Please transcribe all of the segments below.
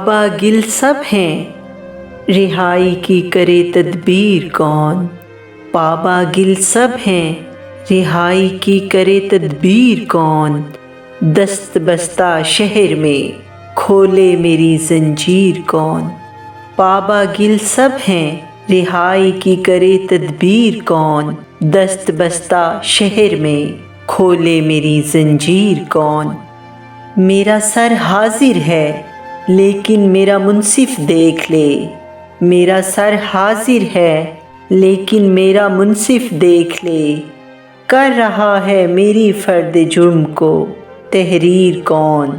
पाबा गिल सब हैं, रिहाई की करे तदबीर कौन। पाबा गिल सब हैं, रिहाई की करे तदबीर कौन। दस्त बस्ता शहर में खोले मेरी जंजीर कौन। पाबा गिल सब हैं, रिहाई की करे तदबीर कौन। दस्त बस्ता शहर में खोले मेरी जंजीर कौन। मेरा सर हाजिर है लेकिन मेरा मुंसिफ देख ले। मेरा सर हाजिर है लेकिन मेरा मुंसिफ देख ले। कर रहा है मेरी फर्द जुर्म को तहरीर कौन।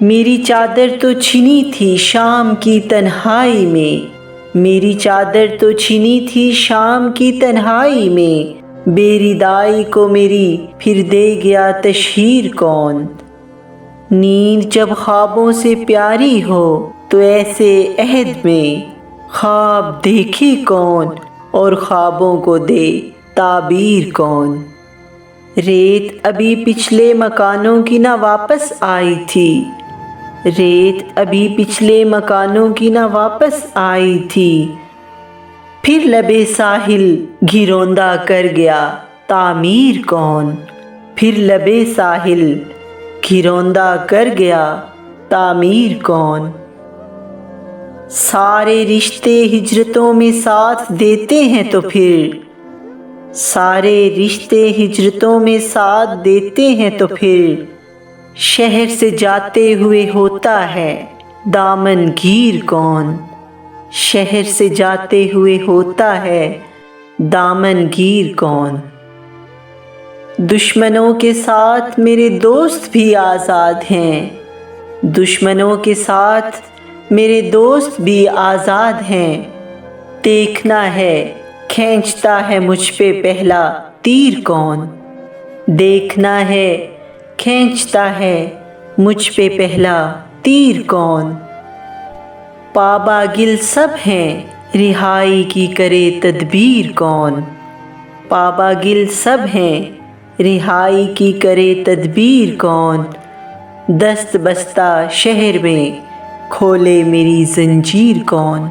मेरी चादर तो छिनी थी शाम की तन्हाई में। मेरी चादर तो छिनी थी शाम की तन्हाई में। बेरिदाई को मेरी फिर दे गया तशहीर कौन। नींद जब ख्वाबों से प्यारी हो तो ऐसे अहद में ख्वाब देखे कौन और ख्वाबों को दे ताबीर कौन। रेत अभी पिछले मकानों की ना वापस आई थी। रेत अभी पिछले मकानों की ना वापस आई थी। फिर लबे साहिल घिरौंदा कर गया तामीर कौन। फिर लबे साहिल घिरौंदा कर गया तामीर कौन। सारे रिश्ते हिजरतों में साथ देते हैं तो फिर सारे रिश्ते हिजरतों में साथ देते हैं तो फिर शहर से जाते हुए होता है दामन गीर कौन। शहर से जाते हुए होता है दामन गीर कौन। दुश्मनों के साथ मेरे दोस्त भी आज़ाद हैं। दुश्मनों के साथ मेरे दोस्त भी आज़ाद हैं। देखना है खींचता है मुझ पे पहला तीर कौन। देखना है खींचता है मुझ पे पहला तीर कौन। पाबा गिल सब हैं, रिहाई की करे तदबीर कौन। पाबा गिल सब हैं, रिहाई की करे तदबीर कौन। दस्त बस्ता शहर में खोले मेरी जंजीर कौन।